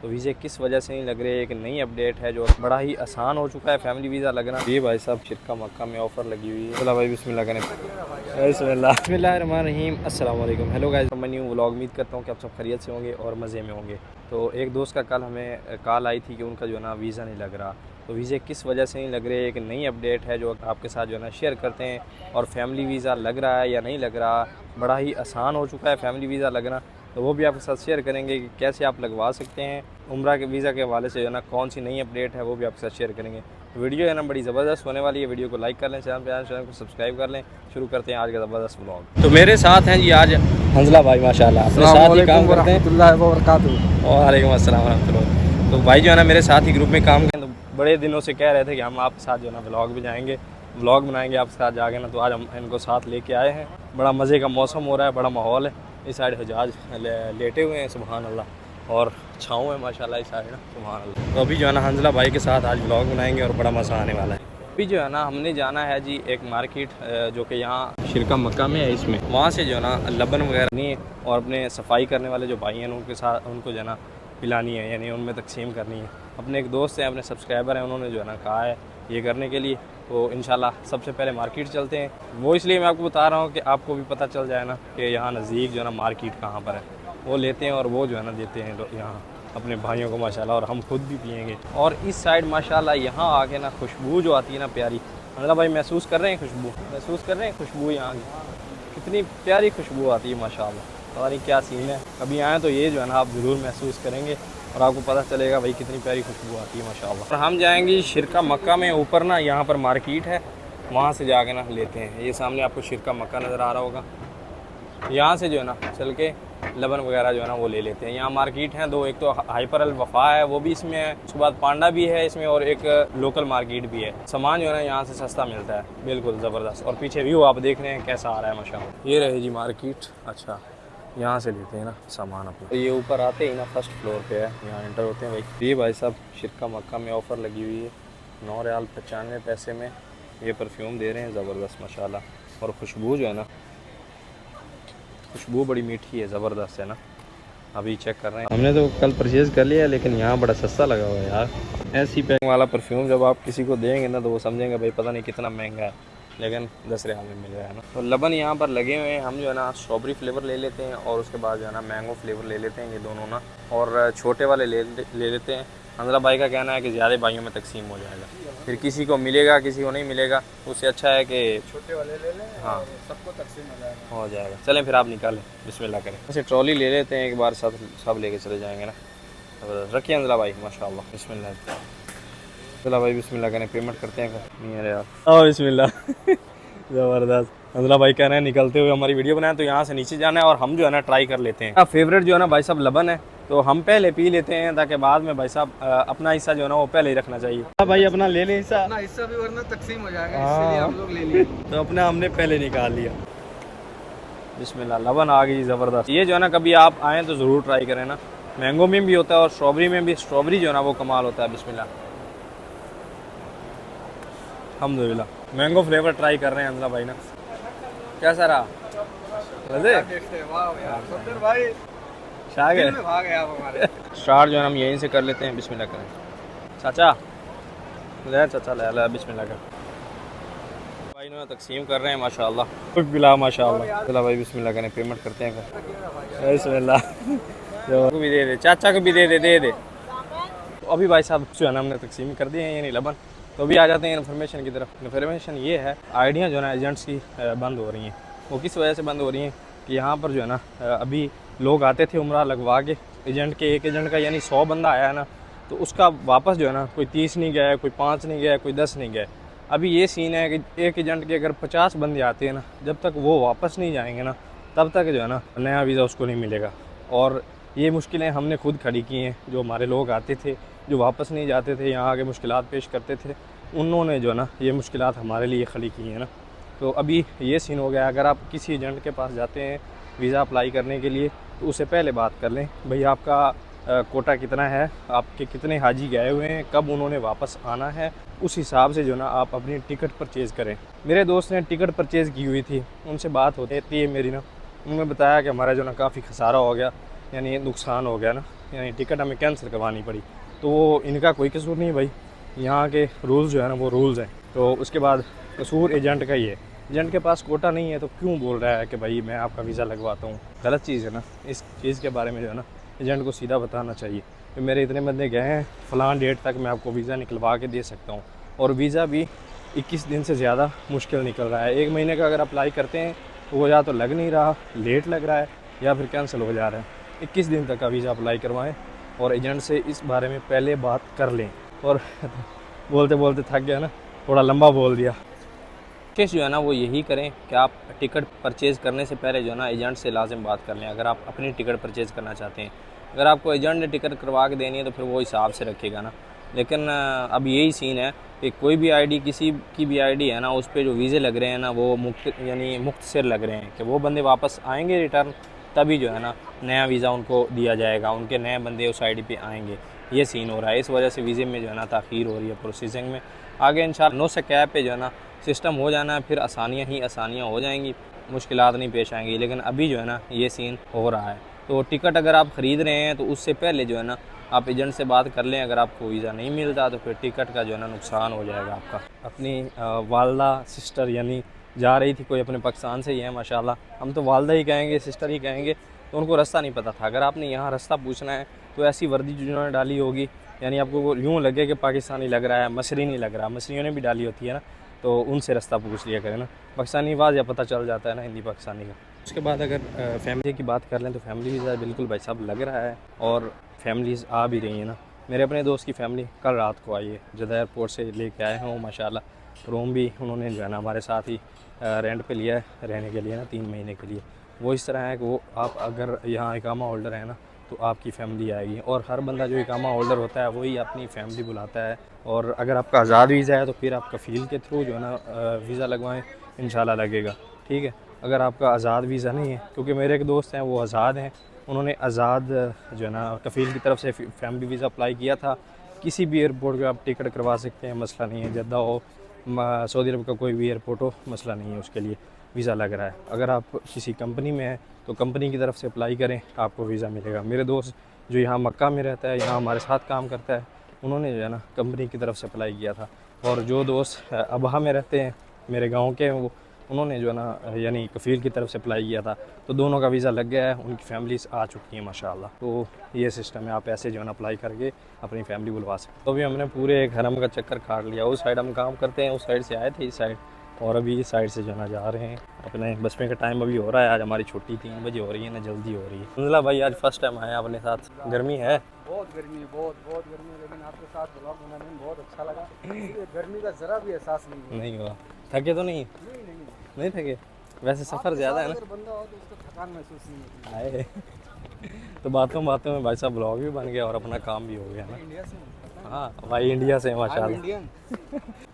तो वीज़े किस वजह से नहीं लग रहे। एक नई अपडेट है जो बड़ा ही आसान हो चुका है फैमिली वीज़ा लगना। ये भाई साहब शिरका मक्का में ऑफ़र लगी हुई है। चला भाई बिस्मिल्लाह करें। बिस्मिल्लाहिर्रहमानिर्रहीम। अस्सलाम वालेकुम। हेलो गाइस, मैं न्यू व्लॉग। उम्मीद करता हूँ कि आप सब खैरियत से होंगे और मज़े में होंगे। तो एक दोस्त का कल हमें कॉल आई थी कि उनका जो है ना वीज़ा नहीं लग रहा। तो वीज़े किस वजह से नहीं लग रहे, एक नई अपडेट है जो आपके साथ जो है ना शेयर करते हैं। और फैमिली वीज़ा लग रहा है या नहीं लग रहा, बड़ा ही आसान हो चुका है फैमिली वीज़ा लगना। तो वो भी आपके साथ शेयर करेंगे कि कैसे आप लगवा सकते हैं। उम्रा के वीज़ा के हवाले से जो है ना कौन सी नई अपडेट है वो भी आपके साथ शेयर करेंगे। वीडियो है ना बड़ी ज़बरदस्त होने वाली है। वीडियो को लाइक कर लें, चैनल को सब्सक्राइब कर लें। शुरू करते हैं आज का ज़बरदस्त व्लॉग। तो मेरे साथ हैं जी आज हंजला भाई, माशाल्लाह अपने साथ ही काम करते हैं। वालेकुम अस्सलाम वरहमतुल्लाह। तो भाई जो है ना मेरे साथ ही ग्रुप में काम करते हैं। तो बड़े दिनों से कह रहे थे कि हम आपके साथ जो है ना व्लॉग भी जाएंगे, व्लॉग बनाएंगे आपके साथ जाके ना। तो आज हम इनको साथ लेके आए हैं। बड़ा मज़े का मौसम हो रहा है, बड़ा माहौल है। इस साइड हजाज लेटे हुए हैं, सुभान अल्लाह, और छाँव है माशाल्लाह इस साइड ना, सुभान अल्लाह। तो अभी जो है ना हंजला भाई के साथ आज व्लॉग बनाएंगे और बड़ा मज़ा आने वाला है। अभी जो है ना हमने जाना है जी एक मार्केट जो कि यहाँ शिरका मक्का में है। इसमें वहाँ से जो है ना लबन वगैरह नहीं है और अपने सफाई करने वाले जो भाई हैं उनके साथ उनको जो है ना पिलानी है, यानी उनमें तकसीम करनी है। अपने एक दोस्त हैं, अपने सब्सक्राइबर हैं, उन्होंने जो है ना कहा है ये करने के लिए। तो इंशाल्लाह सबसे पहले मार्केट चलते हैं। वो इसलिए मैं आपको बता रहा हूँ कि आपको भी पता चल जाए ना कि यहाँ नज़दीक जो है ना मार्केट कहाँ पर है। वो लेते हैं और वो जो है ना देते हैं यहाँ अपने भाइयों को माशाल्लाह, और हम खुद भी पियेंगे। और इस साइड माशाल्लाह यहाँ आके ना खुशबू जो आती है ना प्यारी, मतलब भाई महसूस कर रहे हैं खुशबू, महसूस कर रहे हैं खुशबू यहाँ की, कितनी प्यारी खुशबू आती है माशाल्लाह। पता नहीं क्या सीन है, कभी आएँ तो ये जो है ना आप ज़रूर महसूस करेंगे और आपको पता चलेगा भाई कितनी प्यारी खुशबू आती है माशाल्लाह। और हम जाएंगे शिरका मक्का में, ऊपर ना यहाँ पर मार्केट है, वहाँ से जाके ना लेते हैं। ये सामने आपको शिरका मक्का नज़र आ रहा होगा, यहाँ से जो है ना चल के लबन वगैरह जो है ना वो ले लेते हैं। यहाँ मार्केट हैं दो, एक तो हाइपर अल वफा है वो भी इसमें है, उसके बाद पांडा भी है इसमें, और एक लोकल मार्केट भी है। सामान जो है ना यहाँ से सस्ता मिलता है, बिल्कुल ज़बरदस्त। और पीछे व्यू आप देख रहे हैं कैसा आ रहा है माशाल्लाह। ये रहे जी मार्केट। अच्छा, यहाँ से लेते हैं ना सामान अपना। तो ये ऊपर आते ही ना फर्स्ट फ्लोर पे है, यहाँ एंटर होते हैं भाई। ये भाई साहब शिरका मक्का में ऑफ़र लगी हुई है, 9 रियाल 95 पैसे में ये परफ्यूम दे रहे हैं, ज़बरदस्त माशाल्लाह। और खुशबू जो है ना, खुशबू बड़ी मीठी है, ज़बरदस्त है ना। अभी चेक कर रहे हैं, हमने तो कल परचेज़ कर लिया लेकिन यहाँ बड़ा सस्ता लगा हुआ है यार। ऐसी पैकिंग वाला परफ्यूम जब आप किसी को देंगे ना तो वो समझेंगे भाई पता नहीं कितना महंगा है, लेकिन 10 रियाल में मिल रहा है ना। तो लबन यहाँ पर लगे हुए हैं। हम जो है ना स्ट्रॉबेरी फ्लेवर ले लेते हैं और उसके बाद जो है ना मैंगो फ्लेवर ले लेते हैं, ये दोनों ना, और छोटे वाले ले लेते हैं। हंजला भाई का कहना है कि ज़्यादा भाइयों में तकसीम हो जाएगा, फिर किसी को मिलेगा किसी को नहीं मिलेगा, उससे अच्छा है कि छोटे वाले ले लें। हाँ, सबको तकसीम हो जाएगा। चलें फिर आप निकालें, बिस्मिल्लाह करें। वैसे ट्रॉली ले लेते हैं एक बार, सब लेके चले जाएंगे ना। रखिए हंजला भाई माशाल्लाह, बिस्मिल्लाह। चला भाई बिस्मिल्लाह करें, पेमेंट करते हैं फिर। नहीं अरे यार, ओ बिस्मिल्लाह। ज़बरदस्त। हंजला भाई कह रहे हैं निकलते हुए हमारी वीडियो बनाएं, तो यहाँ से नीचे जाना है और हम जो है ना ट्राई कर लेते हैं। फेवरेट जो है ना भाई साहब लबन है, तो हम पहले पी लेते हैं ताकि बाद में भाई साहब अपना हिस्सा जो है ना वो पहले ही रखना चाहिए। भाई अपना ले लें हिस्सा, अपना हिस्सा भी वरना तकसीम हो जाएगा, इसलिए हम लोग ले लिए। तो अपना हमने पहले निकाल लिया। बिस्मिल्लाह, लबन आ गई ज़बरदस्त। ये जो है ना कभी आप आएँ तो ज़रूर ट्राई करें ना। मैंगो में भी होता है और स्ट्रॉबेरी में भी। स्ट्रॉबेरी जो है ना वो कमाल होता है। बिस्मिल्लाह, अल्हम्दुलिल्लाह। मैंगो फ्लेवर ट्राई कर रहे हैं हंजला भाई ना, कैसा रहा? स्टार्ट जो है हम यहीं से कर लेते हैं। बिस्मिल्लाह करें चाचा, ले चाचा ले बिस्मिल्लाह कर। भाई ने तकसीम कर रहे हैं माशाल्लाह, कुछ बिला माशाल्लाह। चला भाई बिस्मिल्लाह करें, पेमेंट करते हैं फिर। बिस्मिल्लाह, को भी दे दे, चाचा को भी दे दे। तो अभी भाई साहब जो है ना हमने तकसीम कर दिए हैं, यानी लबन। तो अभी आ जाते हैं इन्फॉर्मेशन की तरफ। इन्फॉर्मेशन ये है, आइडिया जो है ना एजेंट्स की बंद हो रही हैं। वो किस वजह से बंद हो रही हैं कि यहाँ पर जो है ना अभी लोग आते थे उम्रा लगवा के, एजेंट के, एक एजेंट का यानी 100 बंदा आया है ना, तो उसका वापस जो है ना कोई 30 नहीं गया, कोई 5 नहीं गया, कोई 10 नहीं गया। अभी ये सीन है कि एक एजेंट के अगर 50 बंदे आते हैं ना, जब तक वो वापस नहीं जाएंगे ना तब तक जो है ना नया वीज़ा उसको नहीं मिलेगा। और ये मुश्किलें हमने खुद खड़ी की हैं। जो हमारे लोग आते थे, जो वापस नहीं जाते थे, यहाँ आके मुश्किलात पेश करते थे, उन्होंने जो है ना ये मुश्किलात हमारे लिए खड़ी की हैं ना। तो अभी ये सीन हो गया, अगर आप किसी एजेंट के पास जाते हैं वीज़ा अप्लाई करने के लिए तो उससे पहले बात कर लें भाई आपका कोटा कितना है, आपके कितने हाजी गए हुए हैं, कब उन्होंने वापस आना है, उस हिसाब से जो ना आप अपनी टिकट परचेज़ करें। मेरे दोस्त ने टिकट परचेज़ की हुई थी, उनसे बात होती है मेरी ना, उन्होंने बताया कि हमारा जो ना काफ़ी खसारा हो गया, यानी नुकसान हो गया ना। यानी टिकट हमें कैंसिल करवानी पड़ी। तो वो इनका कोई कसूर नहीं भाई, यहाँ के रूल्स जो है ना वो रूल्स हैं। तो उसके बाद कसूर एजेंट का ही है। एजेंट के पास कोटा नहीं है तो क्यों बोल रहा है कि भाई मैं आपका वीज़ा लगवाता हूँ, गलत चीज़ है ना। इस चीज़ के बारे में जो है ना एजेंट को सीधा बताना चाहिए कि मेरे इतने बंदे गए हैं, फ़लाँ डेट तक मैं आपको वीज़ा निकलवा के दे सकता हूँ। और वीज़ा भी 21 दिन से ज़्यादा मुश्किल निकल रहा है। 1 महीने का अगर अप्लाई करते हैं तो वो या तो लग नहीं रहा, लेट लग रहा है, या फिर कैंसिल हो जा रहा है। 21 दिन तक का वीज़ा अप्लाई करवाएं और एजेंट से इस बारे में पहले बात कर लें। और बोलते बोलते थक गया ना, थोड़ा लंबा बोल दिया। केस जो है ना वो यही करें कि आप टिकट परचेज़ करने से पहले जो है ना एजेंट से लाजिम बात कर लें, अगर आप अपनी टिकट परचेज़ करना चाहते हैं। अगर आपको एजेंट ने टिकट करवा के देनी है तो फिर वो हिसाब से रखेगा ना। लेकिन अब यही सीन है कि कोई भी आईडी, किसी की भी आईडी है ना, उस पर जो वीज़े लग रहे हैं ना वो मुख्तसर लग रहे हैं कि वो बंदे वापस आएंगे रिटर्न, तभी जो है ना नया वीज़ा उनको दिया जाएगा, उनके नए बंदे उस आईडी पे आएंगे। ये सीन हो रहा है, इस वजह से वीज़े में जो है ना ताख़ीर हो रही है प्रोसेसिंग में। आगे इंशाअल्लाह 9 से कैब पे जो है ना सिस्टम हो जाना है, फिर आसानियाँ ही आसानियाँ हो जाएंगी, मुश्किलात नहीं पेश आएंगी। लेकिन अभी जो है ना ये सीन हो रहा है। तो टिकट अगर आप ख़रीद रहे हैं तो उससे पहले जो है ना आप एजेंट से बात कर लें। अगर आपको वीज़ा नहीं मिलता तो फिर टिकट का जो है ना नुकसान हो जाएगा आपका। अपनी वालदा सिस्टर यानी जा रही थी कोई अपने पाकिस्तान से ही है माशाल्लाह, हम तो वालदा ही कहेंगे, सिस्टर ही कहेंगे। तो उनको रास्ता नहीं पता था। अगर आपने यहाँ रास्ता पूछना है तो ऐसी वर्दी जिन्होंने डाली होगी, यानी आपको यूँ लगे कि पाकिस्तानी लग रहा है, मसरी नहीं लग रहा, मसरियों ने भी डाली होती है ना, तो उनसे रास्ता पूछ लिया करें ना। पाकिस्तानी वाज़ पता चल जाता है ना हिंदी पाकिस्तानी का। उसके बाद अगर फैमिली की बात कर लें तो फैमिली वीज़ा बिल्कुल भाई साहब लग रहा है, और फैमिलीज़ आ भी रही हैं ना। मेरे अपने दोस्त की फैमिली कल रात को आई है, जद्दा एयरपोर्ट से लेके आए हैं वो माशाल्लाह। रूम भी उन्होंने जो है ना हमारे साथ ही रेंट पे लिया है रहने के लिए ना, 3 महीने के लिए। वो इस तरह है कि वो आप अगर यहाँ इकामा होल्डर है ना तो आपकी फ़ैमिली आएगी, और हर बंदा जो इकामा होल्डर होता है वही अपनी फ़ैमिली बुलाता है। और अगर आपका आज़ाद वीज़ा है तो फिर आप कफ़ील के थ्रू जो है ना वीज़ा लगवाएं, इंशाल्लाह लगेगा, ठीक है। अगर आपका आज़ाद वीज़ा नहीं है, क्योंकि मेरे एक दोस्त हैं वो आज़ाद हैं, उन्होंने आज़ाद जो है ना कफ़ील की तरफ से फैमिली वीज़ा अप्लाई किया था। किसी भी एयरपोर्ट पर आप टिकट करवा सकते हैं, मसला नहीं है। जद्दा हो, सऊदी अरब का कोई भी एयरपोर्ट हो, मसला नहीं है, उसके लिए वीज़ा लग रहा है। अगर आप किसी कंपनी में हैं तो कंपनी की तरफ से अप्लाई करें, आपको वीज़ा मिलेगा। मेरे दोस्त जो यहाँ मक्का में रहता है, यहाँ हमारे साथ काम करता है, उन्होंने जो है ना कंपनी की तरफ से अप्लाई किया था। और जो दोस्त अबहा में रहते हैं मेरे गांव के, वो उन्होंने जो है ना यानी कफ़ील की तरफ से अप्लाई किया था, तो दोनों का वीज़ा लग गया है, उनकी फैमिलीज आ चुकी हैं माशाल्लाह। तो ये सिस्टम है, आप ऐसे जो है ना अप्लाई करके अपनी फैमिली बुलवा सकते। तो अभी हमने पूरे एक हरम का चक्कर काट लिया। उस साइड हम काम करते हैं, उस साइड से आए थे इस साइड, और अभी इस साइड से जो ना जा रहे हैं अपने बस में का टाइम अभी हो रहा है। आज हमारी छुट्टी 3 बजे हो रही है ना, जल्दी हो रही है। अलहमदुलिल्लाह भाई आज फर्स्ट टाइम आया अपने साथ। गर्मी है, बहुत गर्मी है, बहुत गर्मी है, लेकिन आपके साथ ब्लॉग बनाने में बहुत अच्छा लगा। गर्मी का ज़रा भी एहसास नहीं हुआ। थके तो नहीं थके? वैसे सफ़र ज़्यादा है ना, बंदा हो तो उसको थकान महसूस नहीं होती। आए तो बातों बातों में भाई साहब ब्लॉग भी बन गया और अपना काम भी हो गया ना। इंडिया से? हाँ भाई इंडिया से माशाल्लाह। इंडियन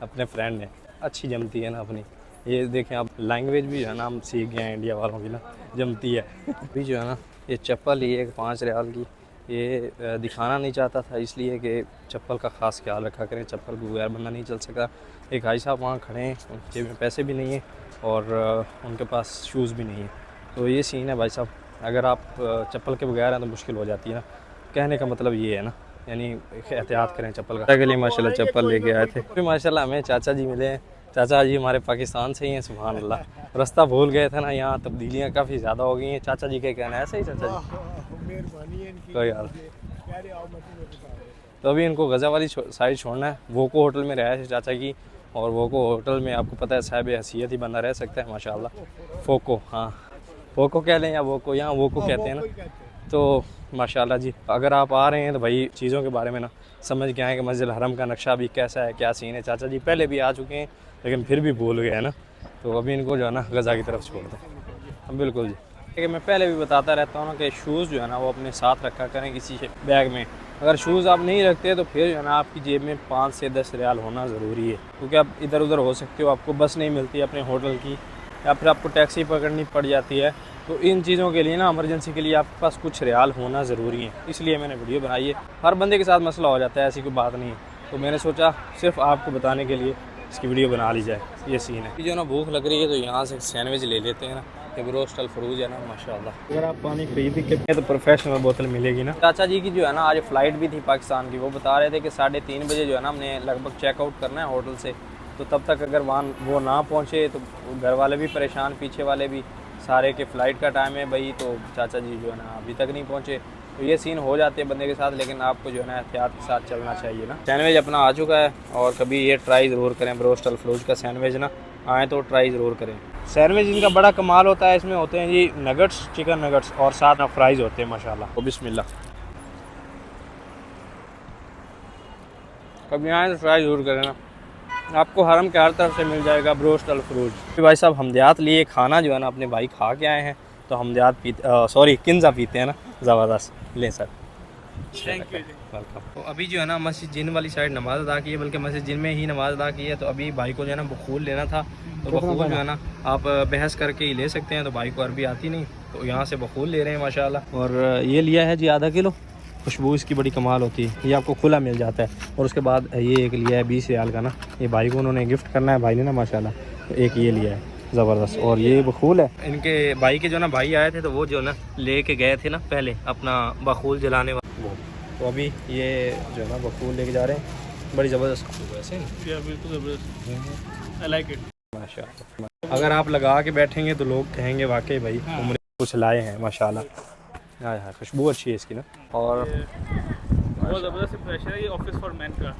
अपने फ्रेंड ने अच्छी जमती है ना अपनी। ये देखें आप, लैंग्वेज भी जो है ना हम सीख गए हैं इंडिया वालों की ना, जमती है। अभी जो है ना ये चप्पल ही एक 5 रियाल की, ये दिखाना नहीं चाहता था इसलिए कि चप्पल का ख़ास ख्याल रखा करें, चप्पल के बगैर बंदा नहीं चल सकता। एक भाई साहब वहाँ खड़े हैं, उनके जेब में पैसे भी नहीं हैं और उनके पास शूज़ भी नहीं है। तो ये सीन है भाई साहब, अगर आप चप्पल के बगैर हैं तो मुश्किल हो जाती है ना। कहने का मतलब ये है ना, यानी एहतियात करें चप्पल का। के लिए माशाल्लाह चप्पल लेके आए थे। फिर माशाल्लाह हमें चाचा जी मिले हैं। चाचा जी हमारे पाकिस्तान से ही हैं, सुभान अल्लाह। रास्ता भूल गए थे ना, यहाँ तब्दीलियाँ काफ़ी ज़्यादा हो गई हैं। चाचा जी के कहना है ऐसा ही चाचा जी? मेहरबानी है इनकी। कोई यार, तो अभी इनको गज़ा वाली साइड छोड़ना है। वोको होटल में रहा है चाचा की, और वोको होटल में आपको पता है साहिब हैसियत ही बंदा रह सकता है माशाल्लाह। फोको, हाँ फोको कह लें या वोको, यहाँ वोको कहते हैं ना। तो माशाल्लाह जी, अगर आप आ रहे हैं तो भाई चीज़ों के बारे में ना समझ के आएँ कि मस्जिद हरम का नक्शा भी कैसा है, क्या सीन है। चाचा जी पहले भी आ चुके हैं लेकिन फिर भी भूल गए हैं ना, तो अभी इनको जो है ना गज़ा की तरफ छोड़ दें। हम बिल्कुल जी, ठीक मैं पहले भी बताता रहता हूँ ना कि शूज़ जो है ना वो अपने साथ रखा करें किसी बैग में। अगर शूज़ आप नहीं रखते तो फिर जो है ना आपकी जेब में 5 से 10 रियाल होना ज़रूरी है, क्योंकि आप इधर उधर हो सकते हो, आपको बस नहीं मिलती अपने होटल की, या फिर आपको टैक्सी पकड़नी पड़ जाती है। तो इन चीज़ों के लिए ना इमरजेंसी के लिए आपके पास कुछ रियाल होना ज़रूरी है, इसलिए मैंने वीडियो बनाई है। हर बंदे के साथ मसला हो जाता है, ऐसी कोई बात नहीं है, तो मैंने सोचा सिर्फ आपको बताने के लिए इसकी वीडियो बना ली जाए। ये सीन है। जो ना भूख लग रही है तो यहाँ से सैंडविच ले लेते हैं ना, ये ब्रोस्ट अल-फरूज है ना माशाल्लाह। अगर आप पानी खरीद के तो प्रोफेशनल बोतल मिलेगी ना। चाचा जी की जो है ना आज फ़्लाइट भी थी पाकिस्तान की, वो बता रहे थे कि 3:30 बजे जो है ना हमने लगभग चेकआउट करना है होटल से, तो तब तक अगर वहाँ वो ना पहुँचे तो घर वाले भी परेशान, पीछे वाले भी सारे के फ़्लाइट का टाइम है भाई, तो चाचा जी जो है ना अभी तक नहीं पहुँचे। तो ये सीन हो जाते हैं बंदे के साथ, लेकिन आपको जो है ना एहतियात के साथ चलना चाहिए ना। सैंडविच अपना आ चुका है और कभी ये ट्राई ज़रूर करें ब्रोस्ट अल-फरूज का सैंडविच ना, आएँ तो ट्राई ज़रूर करें। सैंडविच इनका बड़ा कमाल होता है, इसमें होते हैं जी नगट्स, चिकन नगट्स और साथ में फ्राइज़ होते हैं माशाल्लाह। तो बिस्मिल्लाह, कभी आएँ तो ट्राई ज़रूर करें ना, आपको हरम के हर तरफ से मिल जाएगा ब्रोस्ट अल-फरूज। भाई साहब हमदयात लिए खाना जो है ना अपने भाई खा के आए हैं, तो हमदयात सॉरी किन्ज़ा पीते हैं ना, ज़बरदस्त। लें सर, थैंक यू, वेलकम। तो अभी जो है ना मस्जिद जिन वाली साइड नमाज़ अदा की है, बल्कि मस्जिद जिन में ही नमाज़ अदा की है। तो अभी भाई को जो है ना बखूल लेना था, तो बखूल जो है ना आप बहस करके ही ले सकते हैं, तो भाई को अरबी आती नहीं, तो यहाँ से बखूल ले रहे हैं माशाल्लाह। और ये लिया है जी आधा किलो, खुशबू इसकी बड़ी कमाल होती है, ये आपको खुला मिल जाता है। और उसके बाद ये एक लिया है 20 रियाल का ना, ये भाई को उन्होंने गिफ्ट करना है भाई ने ना माशाल्लाह, तो एक ये लिया है ज़बरदस्त। और ये बखूल है इनके भाई के, जो ना भाई आए थे तो वो जो ना लेके गए थे ना पहले अपना बखूल जलाने वाला वो, तो अभी ये जो है ना बखूल लेके जा रहे हैं। बड़ी ज़बरदस्त खुशबू है ऐसे, बिल्कुल ज़बरदस्त, आई लाइक इट माशाल्लाह। अगर आप लगा के बैठेंगे तो लोग कहेंगे वाकई भाई उम्र कुछ लाए हैं माशाल्लाह। हाँ हाँ, खुशबू अच्छी है इसकी ना, और बहुत ज़बरदस्त इम्प्रेशन है ये ऑफिस फॉर मैन का,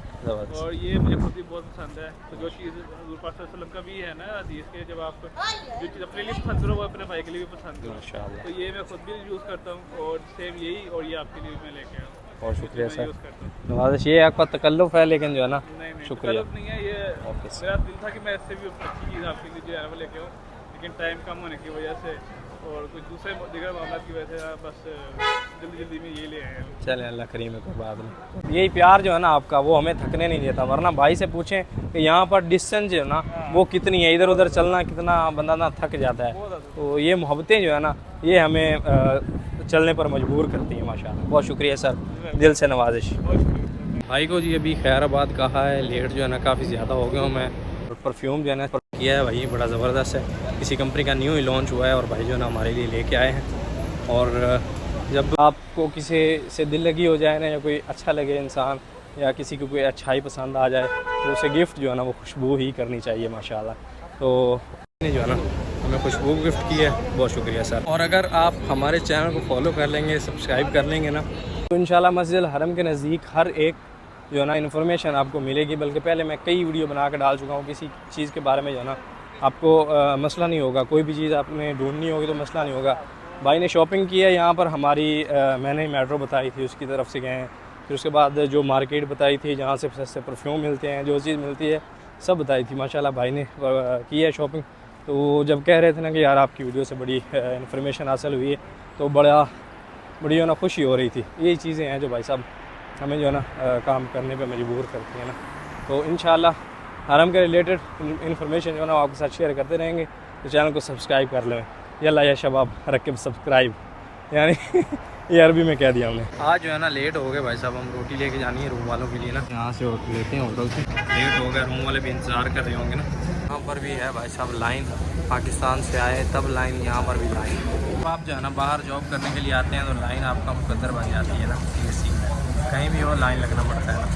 और ये मुझे खुद भी बहुत पसंद है। तो जो चीज़ हज़ूर पाक सल्लल्लाहु अलैहि वसल्लम का भी है ना हदीस के, जब आप जो चीज़ अपने लिए पसंद करो वो अपने भाई के लिए भी पसंद करो माशाल्लाह। तो ये मैं खुद भी यूज़ करता हूँ, और सेम यही, और ये आपके लिए मैं लेके आया हूँ। बहुत शुक्रिया सर, नवाज़िश ये आपका तकल्लुफ़ है, लेकिन जो है ना शुक्रिया नहीं है, ये मेरा दिल था कि मैं इससे भी अच्छी चीज़ आपके लिए जो है वो लेके आऊँ, लेकिन टाइम कम होने की वजह से और कुछ दूसरे दीगर मामला की वजह से बस जल्दी में ये ले आए हैं। चलें अल्लाह करीम है, कोई बात नहीं। यही प्यार जो है ना आपका वो हमें थकने नहीं देता, वरना भाई से पूछें कि यहाँ पर डिस्टेंस जो है ना वो कितनी है, इधर उधर चलना कितना बंदा ना थक जाता है। तो ये मोहब्बतें जो है ना ये हमें चलने पर मजबूर करती हैं माशाल्लाह। बहुत शुक्रिया सर, दिल से नवाजिश। भाई को जी अभी खैराबाद कहा है, लेट जो है ना काफ़ी ज़्यादा हो गया हूँ मैं। और परफ्यूम जो है ना किया है भाई बड़ा ज़बरदस्त है, किसी कंपनी का न्यू ही लॉन्च हुआ है, और भाई जो है ना हमारे लिए लेके आए हैं। और जब आपको किसी से दिल लगी हो जाए ना, या कोई अच्छा लगे इंसान, या किसी को कोई अच्छाई पसंद आ जाए, तो उसे गिफ्ट जो है ना वो खुशबू ही करनी चाहिए माशाल्लाह। तो जो है ना हमें खुशबू गिफ्ट की है, बहुत शुक्रिया सर। और अगर आप हमारे चैनल को फॉलो कर लेंगे, सब्सक्राइब कर लेंगे ना, तो इंशाल्लाह मस्जिद हरम के नज़दीक हर एक जो है ना इन्फॉर्मेशन आपको मिलेगी। बल्कि पहले मैं कई वीडियो बना कर डाल चुका हूँ, किसी चीज़ के बारे में जो है ना आपको मसला नहीं होगा, कोई भी चीज़ आपने ढूंढनी होगी तो मसला नहीं होगा। भाई ने शॉपिंग की है यहाँ पर हमारी, मैंने मेट्रो बताई थी उसकी तरफ से गए हैं, फिर उसके बाद जो मार्केट बताई थी जहाँ से सस्ते परफ्यूम मिलते हैं, जो चीज़ मिलती है सब बताई थी माशाल्लाह। भाई ने की है शॉपिंग, तो जब कह रहे थे ना कि यार आपकी वीडियो से बड़ी इन्फॉर्मेशन हासिल हुई है, तो बड़ी जो ना खुशी हो रही थी। यही चीज़ें हैं जो भाई साहब हमें जो है ना काम करने पे मजबूर करती हैं ना। तो इंशाल्लाह हरम के रिलेटेड इन्फॉर्मेशन जो है ना आपके साथ शेयर करते रहेंगे, तो चैनल को सब्सक्राइब कर लें। यल्ला या शबाब रकब सब्सक्राइब, यानी ये अरबी में कह दिया हमने। आज जो है ना लेट हो गए भाई साहब, हम रोटी लेके जानी है रूम वालों के लिए ना, यहाँ से लेते हैं होटल से। लेट हो गए, रूम वाले भी इंतज़ार कर रहे होंगे ना। यहाँ पर भी है भाई साहब लाइन, पाकिस्तान से आए तब लाइन, यहाँ पर भी लाइन। आप जो है ना बाहर जॉब करने के लिए आते हैं तो लाइन आपका मुकद्दर बन जाती है ना, ये सीन है, कहीं भी हो लाइन लगना पड़ता है ना।